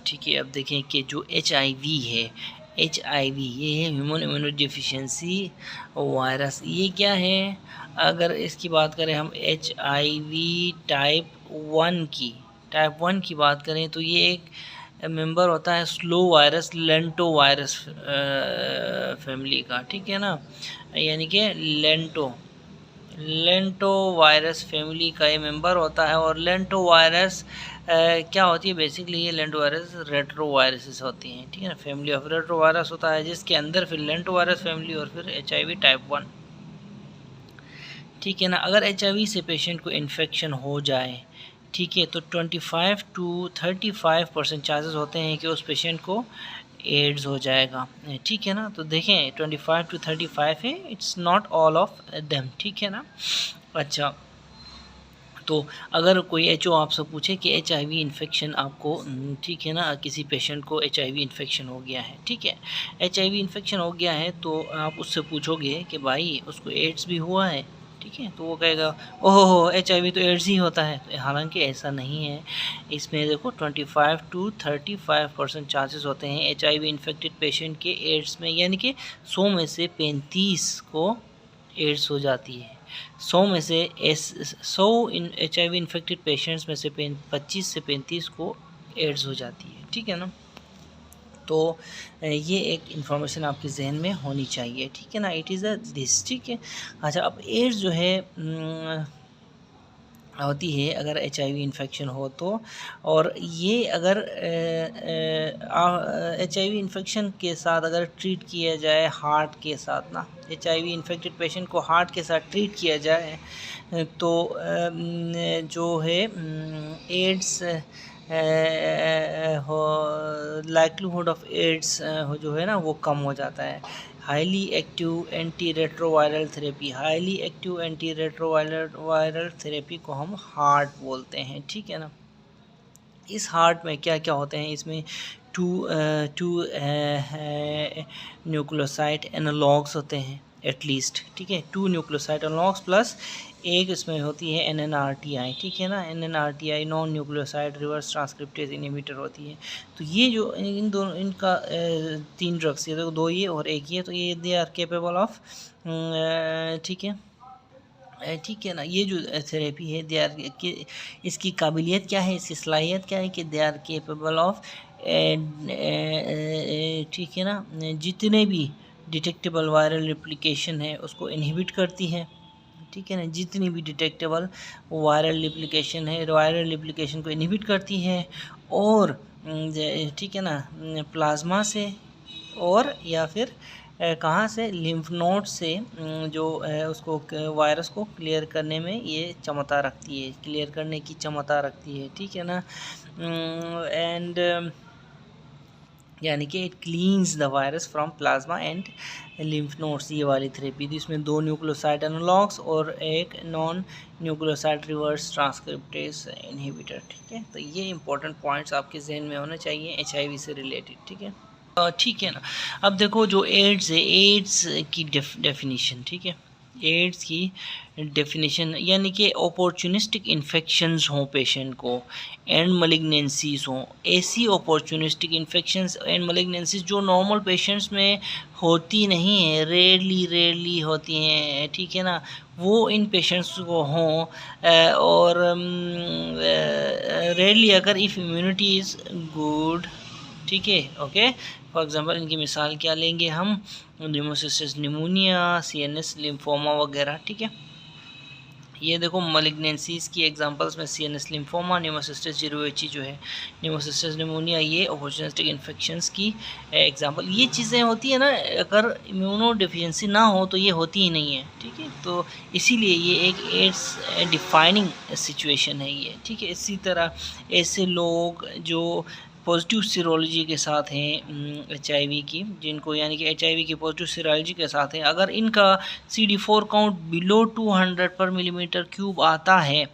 ठीक है, अब देखें कि जो HIV है, HIV ये है ह्यूमन इम्यूनो डिफिशिएंसी वायरस। ये क्या है? अगर इसकी बात करें हम HIV टाइप 1 की बात करें तो ये एक मेंबर होता है स्लो वायरस लेंटो वायरस फैमिली का, ठीक है ना, यानी कि लेंटो वायरस फैमिली का ये मेंबर होता है। और लेंटो वायरस क्या होती है? बेसिकली ये लेंटो वायरस रेट्रो वायरसेस होती हैं, ठीक है ना, फैमिली ऑफ रेट्रो वायरस होता है, जिसके अंदर फिर लेंटो वायरस फैमिली और फिर HIV टाइप 1, ठीक है ना। अगर HIV से पेशेंट को इन्फेक्शन हो जाए, ठीक है, तो 25 to 35% चांसेस होते हैं कि उस पेशेंट को एड्स हो जाएगा, ठीक है ना। तो देखें 25 to 35 है, it's not all of them, ठीक है ना। अच्छा, तो अगर कोई HO आपसे पूछे कि HIV इन्फेक्शन आपको, ठीक है ना, किसी पेशेंट को HIV इन्फेक्शन हो गया है, ठीक है, HIV इन्फेक्शन हो गया है, तो आप उससे पूछोगे कि भाई उसको एड्स भी हुआ है, ठीक है, तो वो कहेगा ओहो HIV तो एड्स ही होता है। तो हालांकि ऐसा नहीं है। इसमें देखो 25 to 35% चांसेस होते हैं HIV इन्फेक्टेड पेशेंट के एड्स में, यानी कि 100 में से 35 को एड्स हो जाती है। 100 में से 100 HIV इन्फेक्टेड पेशेंट्स में से 25 से 35 को एड्स हो जाती है, ठीक है ना। तो ये एक इन्फॉर्मेशन आपके जहन में होनी चाहिए, ठीक है ना। इट इज़ अ दिस, ठीक है। अच्छा, अब एड्स जो है होती है अगर HIV इन्फेक्शन हो तो, और ये अगर HIV इन्फेक्शन के साथ अगर ट्रीट किया जाए हार्ट के साथ ना, HIV इन्फेक्टेड पेशेंट को हार्ट के साथ ट्रीट किया जाए तो जो है एड्स लाइक्लीहुड ऑफ एड्स जो है ना वो कम हो जाता है। Highly active anti retroviral therapy को हम हार्ट बोलते हैं, ठीक है ना। इस हार्ट में क्या क्या होते हैं? इसमें टू न्यूक्लियोसाइड एनालॉग्स होते हैं एटलीस्ट, ठीक है, 2 न्यूक्लियोसाइड एनालॉग्स प्लस एक इसमें होती है NNRTI, ठीक है ना। NNRTI non nucleoside reverse transcriptase inhibitor होती है। तो ये जो इन दोनों इनका 3 ड्रग्स, ये तो 2 ये और 1 ये, तो ये दे आर केपेबल ऑफ, ठीक है, ठीक है ना। ये जो थेरेपी है दे आर इसकी काबिलियत क्या है, इसकी सलाहियत क्या है कि दे आर केपेबल ऑफ, ठीक है ना, जितने भी डिटेक्टेबल वायरल रिप्लिकेशन है उसको इनहिबिट करती है, ठीक है ना। जितनी भी डिटेक्टेबल वायरल रिप्लिकेशन है, वायरल रिप्लिकेशन को इनहिबिट करती है, और ठीक है ना, प्लाज्मा से और या फिर कहाँ से, लिम्फ नोड से जो उसको वायरस को क्लियर करने में ये क्षमता रखती है, क्लियर करने की क्षमता रखती है, ठीक है ना। एंड यानी कि it cleans the virus from plasma and lymph nodes, ये वाली थेरेपी थी। इसमें 2 न्यूक्लियोसाइड एनालॉग्स और एक non nucleoside reverse transcriptase inhibitor, ठीक है। तो ये इंपॉर्टेंट पॉइंट्स आपके जहन में होने चाहिए HIV से रिलेटेड, ठीक है, ठीक है ना। अब देखो जो एड्स है, एड्स की डेफिनेशन, ठीक है, एड्स की डेफिनेशन यानी कि अपॉर्चुनिस्टिक इन्फेक्शंस हों पेशेंट को एंड मलिग्नेंसीज हों, ऐसी अपॉर्चुनिस्टिक इन्फेक्शंस एंड मलिग्नेंसीज जो नॉर्मल पेशेंट्स में होती नहीं है, रेयरली होती हैं, ठीक है ना, वो इन पेशेंट्स को हों, और रेयरली अगर इफ़ इम्यूनिटी इज़ गुड, ठीक है, ओके। फॉर एग्जांपल इनकी मिसाल क्या लेंगे हम, न्यूमोसिस्टिस निमोनिया, CNS लिम्फोमा वगैरह, ठीक है। ये देखो मलिग्नेंसीज की एग्जांपल्स में CNS लिम्फोमा, न्यूमोसिस्टिस जिरोएची जो है, न्यूमोसिस्टिस निमोनिया, ये अपॉर्चुनिस्टिक इन्फेक्शंस की एग्जांपल। ये चीज़ें होती है ना, अगर इम्यूनो डिफिशिएंसी ना हो तो ये होती ही नहीं है, ठीक है। तो इसीलिए ये एक एड्स डिफाइनिंग सिचुएशन है ये, ठीक है। इसी तरह ऐसे लोग जो पॉजिटिव सीरोलॉजी के साथ हैं HIV की, जिनको यानी कि HIV की पॉजिटिव सीरोलॉजी के साथ हैं, अगर इनका CD4 काउंट बिलो 200 पर मिलीमीटर क्यूब आता है,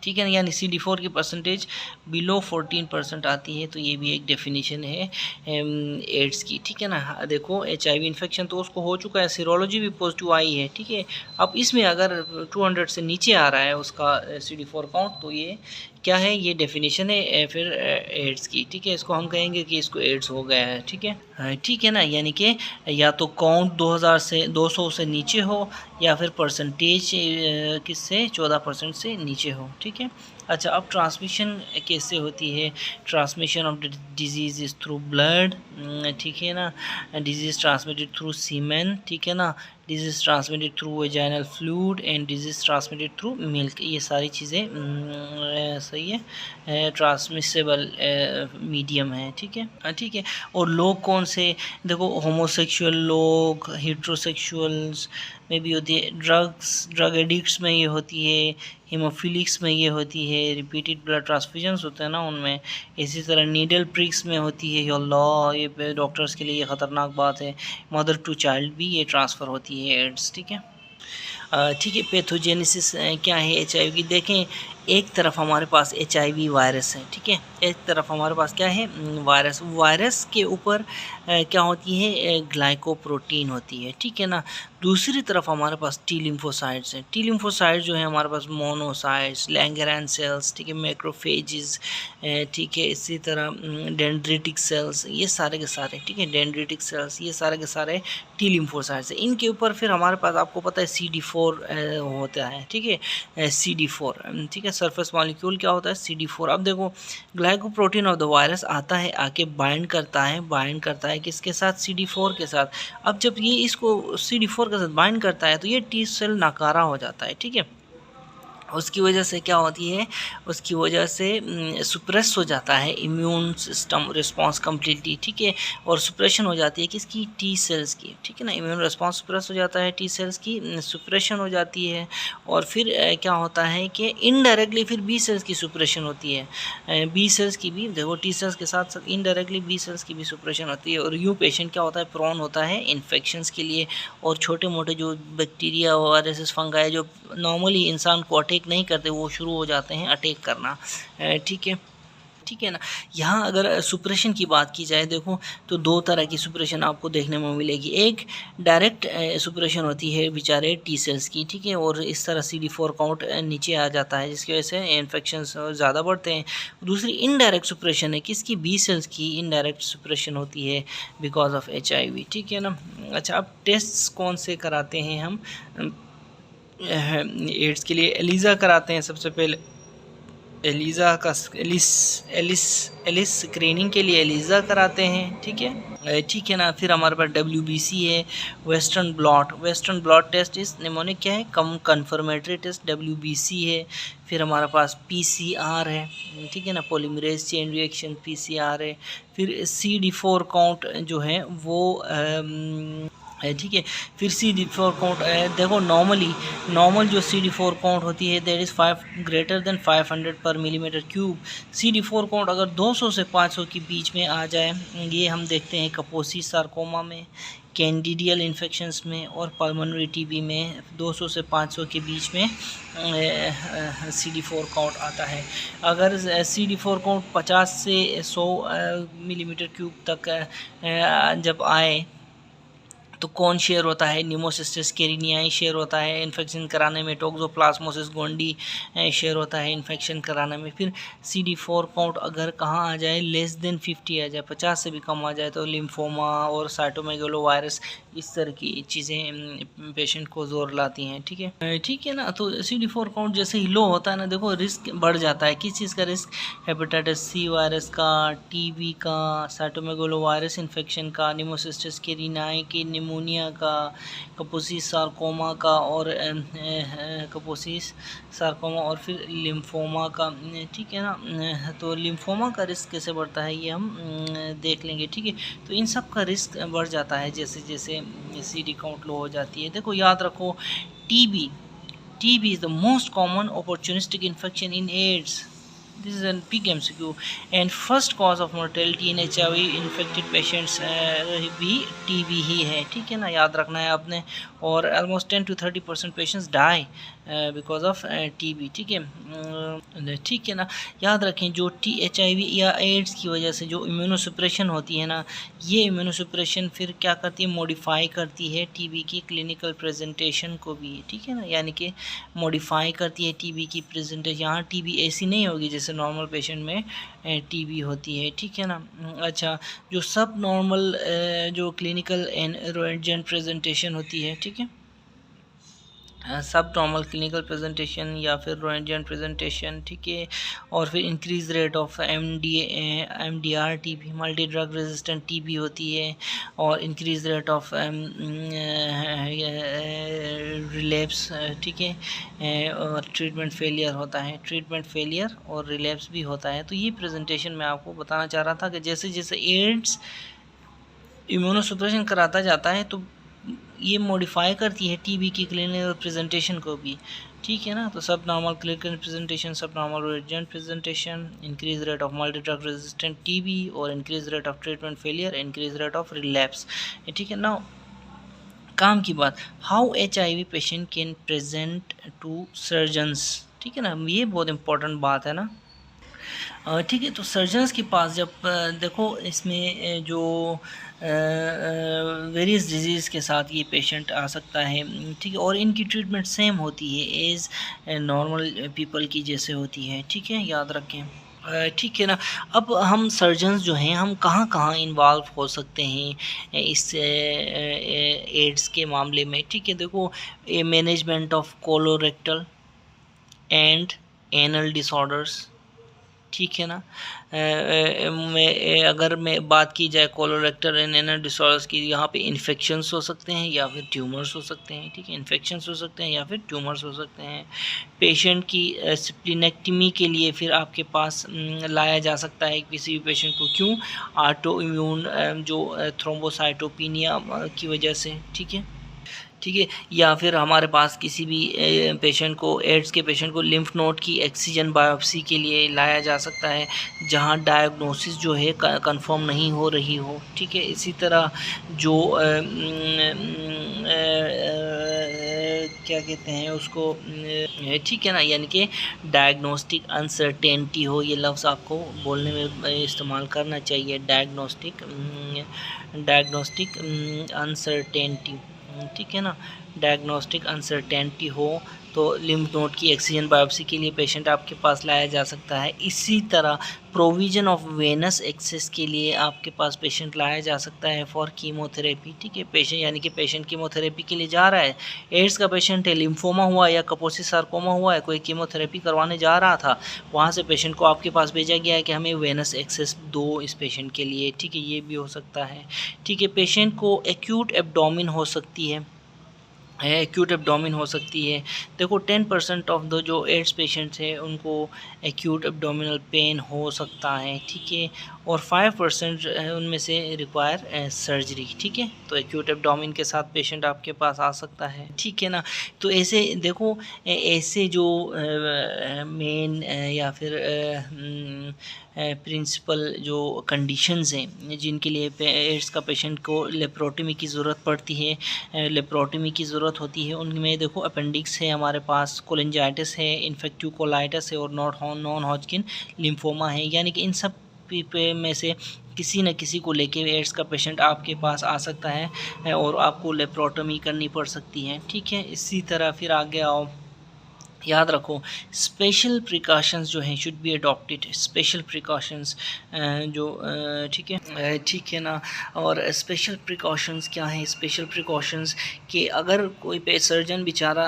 ठीक है ना, यानी CD4 की परसेंटेज बिलो 14% आती है, तो ये भी एक डेफिनेशन है एड्स की, ठीक है ना। देखो HIV इन्फेक्शन तो उसको हो चुका है, सीरोलॉजी भी पॉजिटिव आई है, ठीक है। अब इसमें अगर 200 से नीचे आ रहा है उसका CD4 काउंट, तो ये क्या है, ये डेफिनेशन है फिर एड्स की, ठीक है। इसको हम कहेंगे कि इसको एड्स हो गया है, ठीक है, ठीक है ना। यानी कि या तो काउंट 200 से नीचे हो, या फिर परसेंटेज किससे 14% से नीचे हो, ठीक है। अच्छा, अब ट्रांसमिशन कैसे होती है? Transmission of disease is through blood, ठीक है ना। डिजीज़ ट्रांसमिटेड थ्रू सीमेन, ठीक है ना। Disease transmitted through vaginal fluid and disease transmitted through milk. ये सारी चीज़ें सही है, ट्रांसमिसेबल मीडियम है, ठीक है, ठीक है। और लोग कौन से, देखो होमोसेक्सुअल लोग, हेट्रोसेक्सुअल्स में भी होती है, ड्रग एडिक्ट्स में ये होती है, हीमोफिलिक्स में ये होती है, रिपीटेड ब्लड ट्रांसफ्यूजन्स होते हैं ना उनमें, इसी तरह नीडल प्रिक्स में होती है। अल्लाह, ये डॉक्टर्स के लिए ये ख़तरनाक बात है। मदर टू चाइल्ड भी ये ट्रांसफ़र होती है एड्स, ठीक है, ठीक है। पैथोजेनेसिस क्या है HIV की? देखें, एक तरफ हमारे पास HIV वायरस है, ठीक है, एक तरफ हमारे पास क्या है, वायरस के ऊपर क्या होती है, ग्लाइकोप्रोटीन होती है, ठीक है ना। दूसरी तरफ हमारे पास टी लिम्फोसाइट्स हैं। टी लिम्फोसाइट्स जो है हमारे पास मोनोसाइट्स, लैंगरहैंस सेल्स, ठीक है, मैक्रोफेजेस, ठीक है, इसी तरह डेंड्रिटिक सेल्स, ये सारे के सारे, ठीक है, डेंड्रिटिक सेल्स, ये सारे के सारे टी लिम्फोसाइट्स हैं। इनके ऊपर फिर हमारे पास आपको पता है CD4 होता है, ठीक है, CD4, ठीक है, सरफेस मॉलिक्यूल क्या होता है, CD4। अब देखो, ग्लाइकोप्रोटीन ऑफ द वायरस आता है, आके बाइंड करता है किसके साथ, CD4 के साथ। अब जब ये इसको CD4 के साथ बाइंड करता है तो ये T सेल नकारा हो जाता है, ठीक है। उसकी वजह से क्या होती है, उसकी वजह से सुप्रेस हो जाता है इम्यून सिस्टम रिस्पांस कम्प्लीटली, ठीक है। और सुप्रेशन हो जाती है किसकी, टी सेल्स की, ठीक है ना। इम्यून रिस्पांस सुप्रेस हो जाता है, टी सेल्स की सुप्रेशन हो जाती है। और फिर क्या होता है कि इनडायरेक्टली फिर बी सेल्स की सुप्रेशन होती है, बी सेल्स की भी, देखो टी सेल्स के साथ साथ इनडायरेक्टली बी सेल्स की भी सुप्रेशन होती है। और यूँ पेशेंट क्या होता है, प्रोन होता है इन्फेक्शंस के लिए। और छोटे मोटे जो बैक्टीरिया वायरसेस फंगाई जो नॉर्मली इंसान को अटैक नहीं करते, वो शुरू हो जाते हैं अटैक करना, ठीक है, ठीक है ना। यहाँ अगर सुप्रेशन की बात की जाए, देखो तो दो तरह की सुप्रेशन आपको देखने में मिलेगी। एक डायरेक्ट सुप्रेशन होती है बेचारे टी सेल्स की, ठीक है, और इस तरह CD4 काउंट नीचे आ जाता है, जिसकी वजह से इन्फेक्शन ज़्यादा बढ़ते हैं। दूसरी इनडायरेक्ट सुप्रेशन है किसकी, बी सेल्स की इनडायरेक्ट सुप्रेशन होती है बिकॉज ऑफ HIV, ठीक है ना। अच्छा, अब टेस्ट कौन से कराते हैं हम एड्स के लिए? एलिसा कराते हैं सबसे पहले, एलिसा का एलिस स्क्रीनिंग के लिए एलिसा कराते हैं, ठीक है, ठीक है ना। फिर हमारे पास WBC है, वेस्टर्न ब्लॉट टेस्ट इस निमोनिक क्या है, कन्फर्मेटरी टेस्ट WBC है। फिर हमारे पास PCR है, ठीक है ना, पॉलीमरेज चेन रिएक्शन PCR है। फिर CD4 काउंट जो है वो ठीक है। फिर CD4 काउंट देखो, नॉर्मल जो CD4 काउंट होती है दैट इज़ 5 ग्रेटर देन 500 पर मिलीमीटर क्यूब। CD4 काउंट अगर 200 से 500 के बीच में आ जाए, ये हम देखते हैं कपोसी सार्कोमा में, कैंडिडियल इन्फेक्शंस में और पल्मोनरी TB में 200 से 500 के बीच में CD4 काउंट आता है। अगर CD4 काउंट 50 से 100 मिलीमीटर क्यूब तक जब आए तो कौन शेयर होता है, न्यूमोसिस्टिस केरिनियाई शेयर होता है इन्फेक्शन कराने में, टोक्सोप्लाज्मोसिस गोंडी शेयर होता है इन्फेक्शन कराने में। फिर CD4 काउंट अगर कहाँ आ जाए, लेस देन 50 आ जाए, 50 से भी कम आ जाए, तो लिम्फोमा और साइटोमेगालो वायरस, इस तरह की चीज़ें पेशेंट को जोर लाती हैं, ठीक है, ठीक है ना। तो CD4 काउंट जैसे ही लो होता है ना, देखो रिस्क बढ़ जाता है। किस चीज़ का रिस्क, हेपेटाइटिस C वायरस का, TB का, साइटोमेगालो वायरस इन्फेक्शन का, न्यूमोसिस्टिस केरिनियाई की, निमोनिया का, कपोसिस सार्कोमा का और कपोसिस सार्कोमा और फिर लिम्फोमा का, ठीक है ना। तो लिम्फोमा का रिस्क कैसे बढ़ता है ये हम देख लेंगे, ठीक है। तो इन सब का रिस्क बढ़ जाता है जैसे जैसे CD काउंट लो हो जाती है। देखो याद रखो, TB is the most common opportunistic infection in AIDS. This is a big MCQ, and first cause of mortality in HIV infected patients भी TB ही है, ठीक है ना, याद रखना है आपने। और almost 10 to 30% patients die because of TB, ठीक है, ठीक है ना। याद रखें, जो HIV या एड्स की वजह से जो इम्यूनोसुप्रेशन होती है ना, ये इम्यूनोसुप्रेशन फिर क्या करती है, मॉडिफाई करती है TB की क्लिनिकल प्रेजेंटेशन को भी, ठीक है ना, यानी कि मॉडिफाई करती है TB की प्रेजेंटेशन। यहाँ TB ऐसी नहीं होगी जैसे जैसे नॉर्मल पेशेंट में टीबी होती है, ठीक है ना। अच्छा, जो सब नॉर्मल जो क्लिनिकल एनरोजेंट प्रेजेंटेशन होती है, ठीक है, सब नॉर्मल क्लिनिकल प्रेजेंटेशन या फिर रोएंजेंट प्रेजेंटेशन, ठीक है, और फिर increase rate of MDR TB, multi drug resistant TB होती है, और इंक्रीज रेट ऑफ रिलेप्स, ठीक है, और ट्रीटमेंट फेलियर होता है, ट्रीटमेंट फेलियर और रिलेप्स भी होता है। तो ये प्रेजेंटेशन मैं आपको बताना चाह रहा था कि जैसे जैसे एड्स इम्यूनोसुप्रेशन कराता जाता है तो ये मॉडिफाई करती है टीबी की क्लिनिकल प्रेजेंटेशन को भी, ठीक है ना। तो सब नॉर्मल क्लिनिकल प्रेजेंटेशन, सब normal resistant presentation, increase rate of multi drug resistant TB, और increase rate of treatment failure, increase rate of relapse, ठीक है ना। काम की बात, how HIV patient can present to surgeons, ठीक है ना, ये बहुत इंपॉर्टेंट बात है ना। ठीक है, तो सर्जन्स के पास जब देखो इसमें जो वेरियस डिजीज़ के साथ ये पेशेंट आ सकता है, ठीक है, और इनकी ट्रीटमेंट सेम होती है एज नॉर्मल पीपल की जैसे होती है, ठीक है, याद रखें, ठीक है ना। अब हम सर्जन्स जो हैं हम कहाँ कहाँ इन्वॉल्व हो सकते हैं इस एड्स के मामले में, ठीक है। देखो, management of colorectal and anal disorders, ठीक है ना। अगर मैं बात की जाए कोलोरेक्टल एंड एनल डिसऑर्डर्स की, यहाँ पे इन्फेक्शंस हो सकते हैं या फिर ट्यूमर्स हो सकते हैं, ठीक है, इन्फेक्शंस हो सकते हैं या फिर ट्यूमर्स हो सकते हैं। पेशेंट की स्प्लीनेक्टमी के लिए फिर आपके पास लाया जा सकता है किसी भी पेशेंट को, क्यों, ऑटो इम्यून जो थ्रोम्बोसाइटोपिनिया की वजह से, ठीक है, ठीक है, या फिर हमारे पास किसी भी पेशेंट को, एड्स के पेशेंट को लिम्फ नोड की एक्सीजन बायोप्सी के लिए लाया जा सकता है जहां डायग्नोसिस जो है कंफर्म नहीं हो रही हो, ठीक है। इसी तरह जो क्या कहते हैं उसको, ठीक है ना, यानी कि डायग्नोस्टिक अनसर्टेनिटी हो, ये लफ्ज़ आपको बोलने में इस्तेमाल करना चाहिए, डायग्नोस्टिक अनसर्टेनिटी, ठीक है ना, डायग्नोस्टिक अनसर्टेनिटी हो तो लिम्फ नोड की एक्सीजन बायोप्सी के लिए पेशेंट आपके पास लाया जा सकता है। इसी तरह प्रोविज़न ऑफ वेनस एक्सेस के लिए आपके पास पेशेंट लाया जा सकता है फॉर कीमोथेरेपी, ठीक है, पेशेंट यानी कि पेशेंट कीमोथेरेपी के लिए जा रहा है, एड्स का पेशेंट है, लिम्फोमा हुआ या कपोसी सार्कोमा हुआ है, कोई कीमोथेरेपी करवाने जा रहा था, वहाँ से पेशेंट को आपके पास भेजा गया है कि हमें वेनस एक्सेस दो इस पेशेंट के लिए, ठीक है, ये भी हो सकता है, ठीक है। पेशेंट को एक्यूट एब्डोमिन हो सकती है, एक्यूट एब्डोमिन हो सकती है। देखो 10% ऑफ द जो एड्स पेशेंट्स हैं उनको एक्यूट एब्डोमिनल पेन हो सकता है, ठीक है, और 5% उनमें से रिक्वायर सर्जरी, ठीक है। तो एक्यूट एब्डोमिन के साथ पेशेंट आपके पास आ सकता है, ठीक है ना। तो ऐसे देखो, ऐसे जो मेन या फिर प्रिंसिपल जो कंडीशंस हैं जिनके लिए एड्स का पेशेंट को लेप्रोटमी की ज़रूरत पड़ती है, लेप्रोटमी की ज़रूरत होती है, उनमें देखो अपेंडिक्स है हमारे पास, कोलिंजाइटिस है, इन्फेक्टिव कोलाइटिस है, और नॉन हॉजकिन लिम्फोमा है, यानी कि इन सब में से किसी न किसी को लेके एड्स का पेशेंट आपके पास आ सकता है और आपको लेप्रोटमी करनी पड़ सकती है, ठीक है। इसी तरह फिर आगे आओ, याद रखो स्पेशल प्रिकॉशंस जो हैं should be adopted, special precautions जो ठीक है ना। और स्पेशल प्रिकॉशंस क्या हैं, स्पेशल प्रिकॉशंस कि अगर कोई सर्जन बेचारा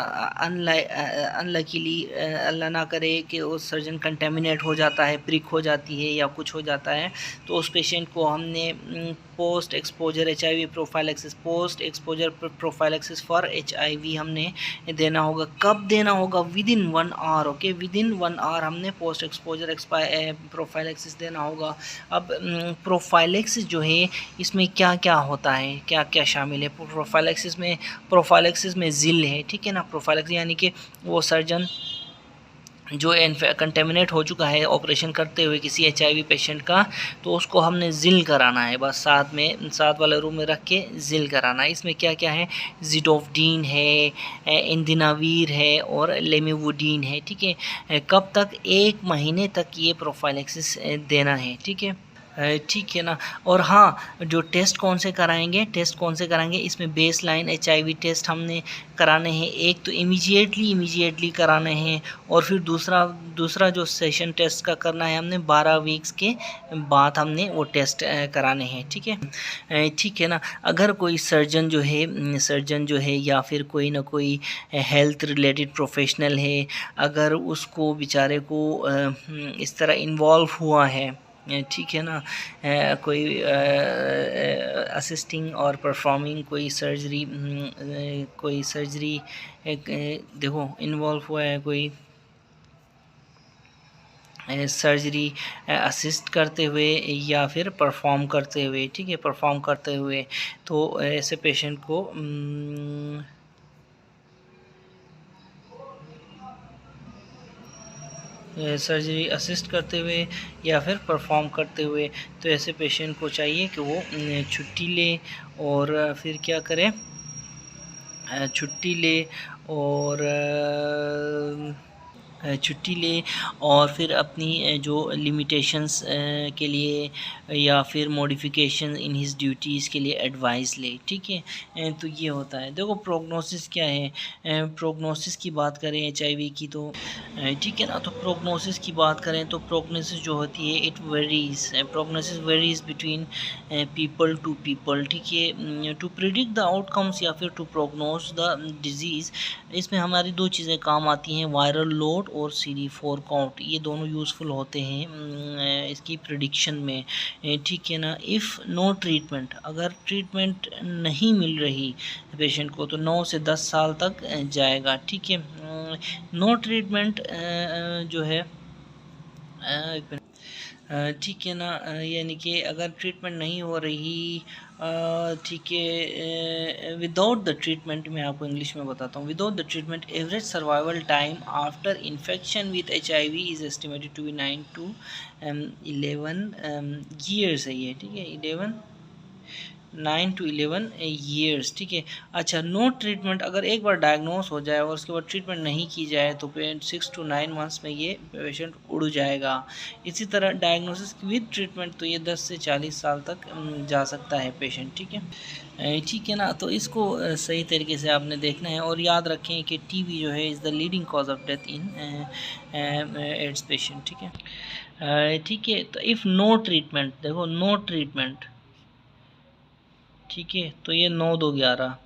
अनलकीली अल्लाह ना करे कि वो सर्जन कंटेमिनेट हो जाता है, प्रिक हो जाती है या कुछ हो जाता है, तो उस पेशेंट को हमने post exposure HIV prophylaxis, post exposure prophylaxis for HIV हमने देना होगा। कब देना होगा? Within 1 hour, okay, within 1 hour हमने पोस्ट एक्सपोजर प्रोफाइलेक्सिस देना होगा। अब प्रोफाइलेक्सिस जो है इसमें क्या क्या होता है, क्या क्या शामिल है प्रोफाइलेक्सिस में ज़िल है, ठीक है ना। प्रोफाइलेक्सिस यानी कि वो सर्जन जो कंटेमिनेट हो चुका है ऑपरेशन करते हुए किसी HIV पेशेंट का, तो उसको हमने ज़िल कराना है, बस साथ वाले रूम में रख के ज़िल कराना है। इसमें क्या क्या है, ज़िडोफ्डीन है, इंदिनावीर है और लेमिवुडीन है, ठीक है। कब तक? 1 महीने तक ये प्रोफाइलेक्सिस देना है, ठीक है। ठीक है ना। और हाँ, जो टेस्ट कौन से कराएंगे, इसमें बेस लाइन HIV टेस्ट हमने कराने हैं। एक तो इमीडिएटली कराने हैं, और फिर दूसरा जो सेशन टेस्ट का करना है हमने 12 वीक्स के बाद हमने वो टेस्ट कराने हैं। ठीक है ना। अगर कोई सर्जन जो है या फिर कोई ना कोई हेल्थ रिलेटेड प्रोफेशनल है, अगर उसको बेचारे को इस तरह इन्वॉल्व हुआ है, ठीक है ना, कोई असिस्टिंग और परफॉर्मिंग कोई सर्जरी देखो इन्वॉल्व हुआ है, कोई सर्जरी असिस्ट करते हुए या फिर परफॉर्म करते हुए, ठीक है, परफॉर्म करते हुए, तो ऐसे पेशेंट को सर्जरी असिस्ट करते हुए या फिर परफॉर्म करते हुए, तो ऐसे पेशेंट को चाहिए कि वो छुट्टी ले, और फिर क्या करे, छुट्टी ले और फिर अपनी जो लिमिटेशंस के लिए या फिर मॉडिफिकेशन इन हिज ड्यूटीज़ के लिए एडवाइस ले। ठीक है, तो ये होता है। देखो प्रोग्नोसिस क्या है, प्रोग्नोसिस की बात करें HIV की, तो ठीक है ना, तो प्रोग्नोसिस की बात करें तो प्रोग्नोसिस जो होती है it varies, prognosis varies between people to people. ठीक है, टू प्रिडिक्ट द आउटकम्स या फिर टू प्रोग्नोस द डिजीज़, इसमें हमारी दो चीज़ें काम आती हैं, वायरल लोड और CD4 काउंट। ये दोनों यूज़फुल होते हैं इसकी प्रिडिक्शन में। ठीक है ना। इफ़ नो ट्रीटमेंट, अगर ट्रीटमेंट नहीं मिल रही पेशेंट को, तो 9 से 10 साल तक जाएगा। ठीक है, नो ट्रीटमेंट जो है ठीक है ना, यानी कि अगर ट्रीटमेंट नहीं हो रही, ठीक है, विदाउट द ट्रीटमेंट, मैं आपको इंग्लिश में बताता हूँ, without the treatment average survival time after infection with HIV is estimated to be 9 to 11 years है ये। ठीक है, 9 to 11 ईयर्स। ठीक है। अच्छा, नो ट्रीटमेंट, अगर एक बार डायग्नोस हो जाए और उसके बाद ट्रीटमेंट नहीं की जाए तो 6 to 9 मंथ्स में ये पेशेंट उड़ जाएगा। इसी तरह डायग्नोसिस विद ट्रीटमेंट तो ये 10 से 40 साल तक जा सकता है पेशेंट। ठीक है ना, तो इसको सही तरीके से आपने देखना है, और याद रखें कि TB जो है is the leading cause of death in AIDS patient. ठीक है, तो इफ़ नो ट्रीटमेंट, देखो नो ट्रीटमेंट, ठीक है, तो ये 9-2-11।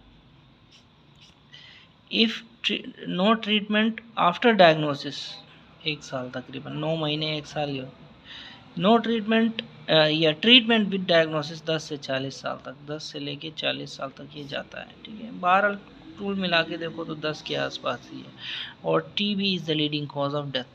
If no treatment after diagnosis, 1 साल तकरीबन, 9 महीने 1 साल ही। नो ट्रीटमेंट या ट्रीटमेंट विद डायग्नोसिस 10 से 40 साल तक, 10 से लेके 40 साल तक ये जाता है। ठीक है, बहरहाल टूल मिला के देखो तो 10 के आसपास ही है, और TB is the leading cause of death.